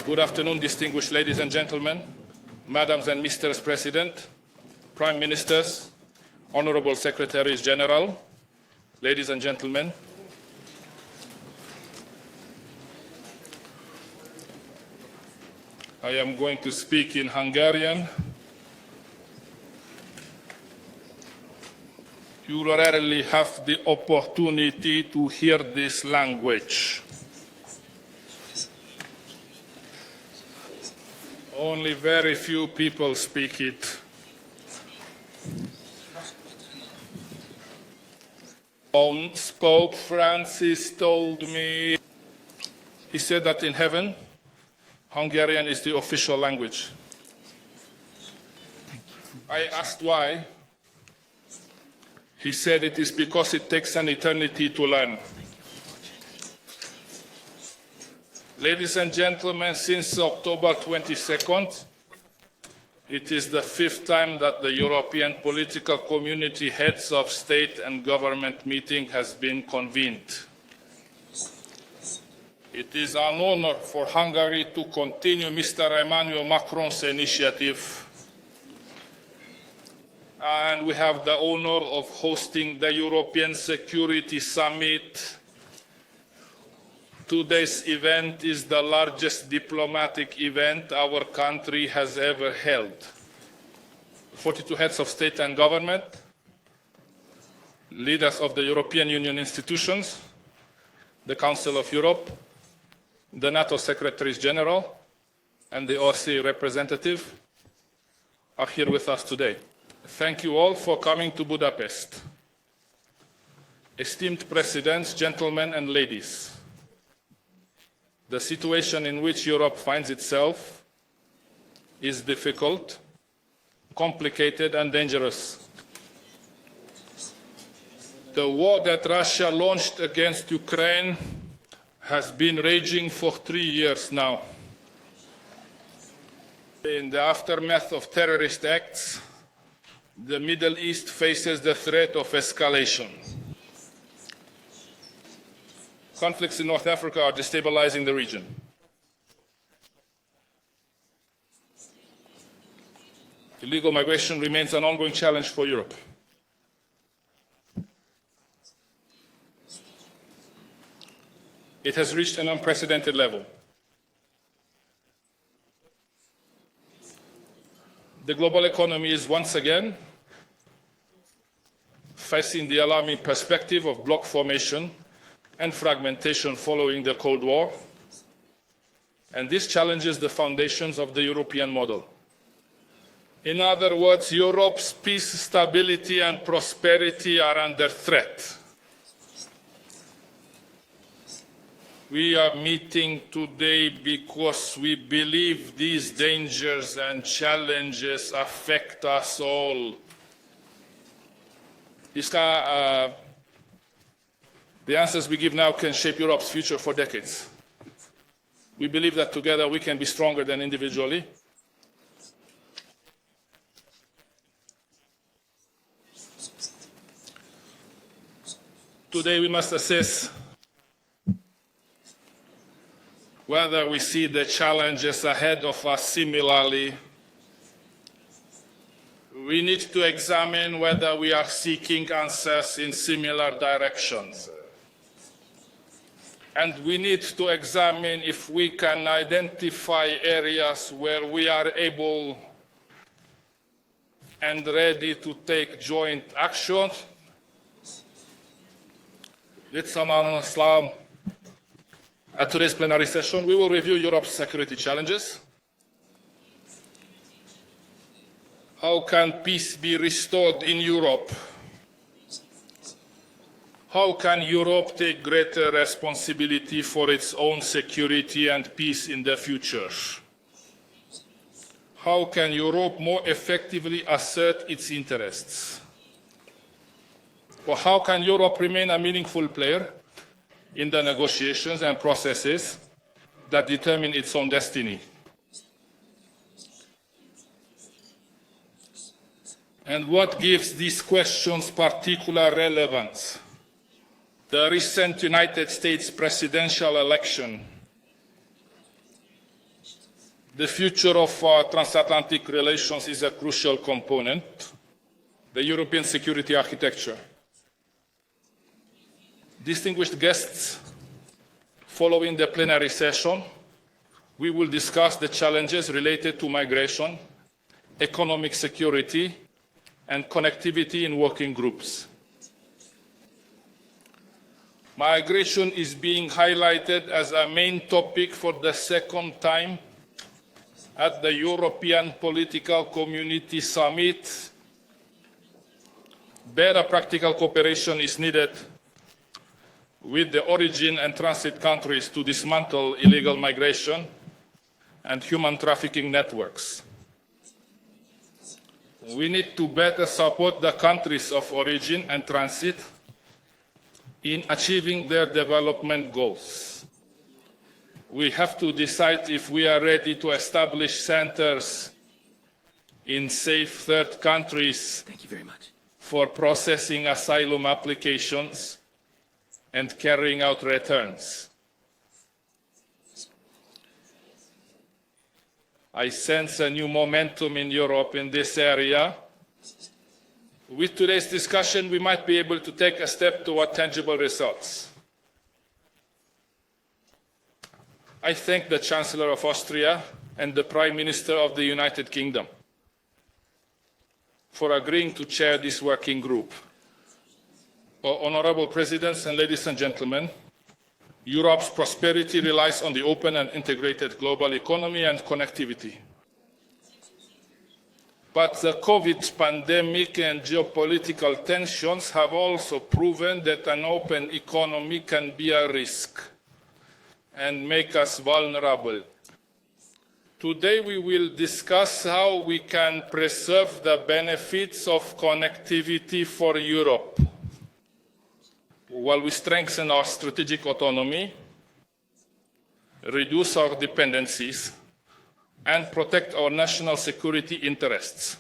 Good afternoon, distinguished ladies and gentlemen, Madams and Mr. President, Prime Ministers, Honorable Secretaries General, ladies and gentlemen. I am going to speak in Hungarian. You rarely have the opportunity to hear this language. Only very few people speak it. Pope Francis told me, he said that in heaven, Hungarian is the official language. I asked why. He said it is because it takes an eternity to learn. Ladies and gentlemen, since October 22nd, it is the 5th time that the European political community heads of state and government meeting has been convened. It is an honor for Hungary to continue Mr. Emmanuel Macron's initiative. And we have the honor of hosting the European Security Summit. Today's event is the largest diplomatic event our country has ever held. 42 heads of state and government, leaders of the European Union institutions, the Council of Europe, the NATO Secretaries General, and the OSCE representative are here with us today. Thank you all for coming to Budapest. Esteemed presidents, gentlemen and ladies, the situation in which Europe finds itself is difficult, complicated and dangerous. The war that Russia launched against Ukraine has been raging for 3 years now. In the aftermath of terrorist acts, the Middle East faces the threat of escalation. Conflicts in North Africa are destabilizing the region. Illegal migration remains an ongoing challenge for Europe. It has reached an unprecedented level. The global economy is once again facing the alarming perspective of bloc formation and fragmentation following the Cold War, and this challenges the foundations of the European model. In other words, Europe's peace, stability and prosperity are under threat. We are meeting today because we believe these dangers and challenges affect us all. The answers we give now can shape Europe's future for decades. We believe that together we can be stronger than individually. Today we must assess whether we see the challenges ahead of us similarly. We need to examine whether we are seeking answers in similar directions. And we need to examine if we can identify areas where we are able and ready to take joint action. At today's plenary session, we will review Europe's security challenges. How can peace be restored in Europe? How can Europe take greater responsibility for its own security and peace in the future? How can Europe more effectively assert its interests? Or how can Europe remain a meaningful player in the negotiations and processes that determine its own destiny? And what gives these questions particular relevance? The recent United States presidential election The future of transatlantic relations is a crucial component, the European security architecture. Distinguished guests, following the plenary session, we will discuss the challenges related to migration, economic security, and connectivity in working groups. Migration is being highlighted as a main topic for the second time at the European Political Community Summit. Better practical cooperation is needed with the origin and transit countries to dismantle illegal migration and human trafficking networks. We need to better support the countries of origin and transit in achieving their development goals. We have to decide if we are ready to establish centers in safe third countries for processing asylum applications and carrying out returns. I sense a new momentum in Europe in this area. With today's discussion, we might be able to take a step toward tangible results. I thank the Chancellor of Austria and the Prime Minister of the United Kingdom for agreeing to chair this working group. Honourable Presidents and ladies and gentlemen, Europe's prosperity relies on the open and integrated global economy and connectivity. But the COVID pandemic and geopolitical tensions have also proven that an open economy can be a risk and make us vulnerable. Today we will discuss how we can preserve the benefits of connectivity for Europe, while we strengthen our strategic autonomy, reduce our dependencies, and protect our national security interests.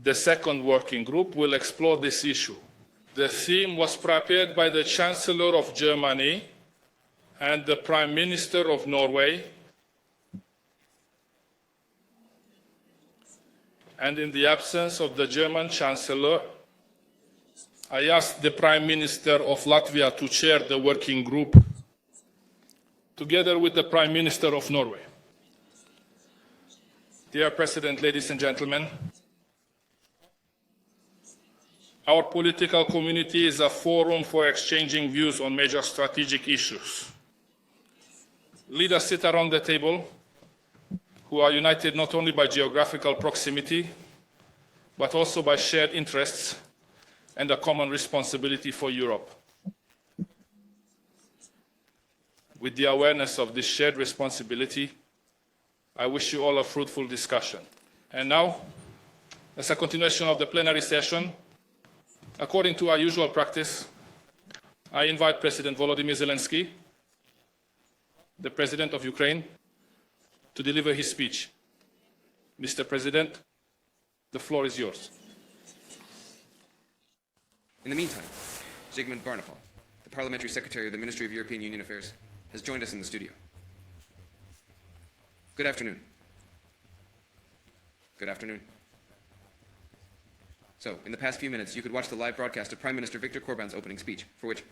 The second working group will explore this issue. The theme was prepared by the Chancellor of Germany and the Prime Minister of Norway, and in the absence of the German Chancellor, I asked the Prime Minister of Latvia to chair the working group, together with the Prime Minister of Norway. Dear President, ladies and gentlemen, our political community is a forum for exchanging views on major strategic issues. Leaders sit around the table who are united not only by geographical proximity, but also by shared interests and a common responsibility for Europe. With the awareness of this shared responsibility, I wish you all a fruitful discussion. And now, as a continuation of the plenary session, according to our usual practice, I invite President Volodymyr Zelensky, the President of Ukraine, to deliver his speech. Mr. President, the floor is yours. In the meantime, Zygmunt Barnefal, the Parliamentary Secretary of the Ministry of European Union Affairs, has joined us in the studio. Good afternoon. Good afternoon. So, in the past few minutes, you could watch the live broadcast of Prime Minister Viktor Orbán's opening speech, for which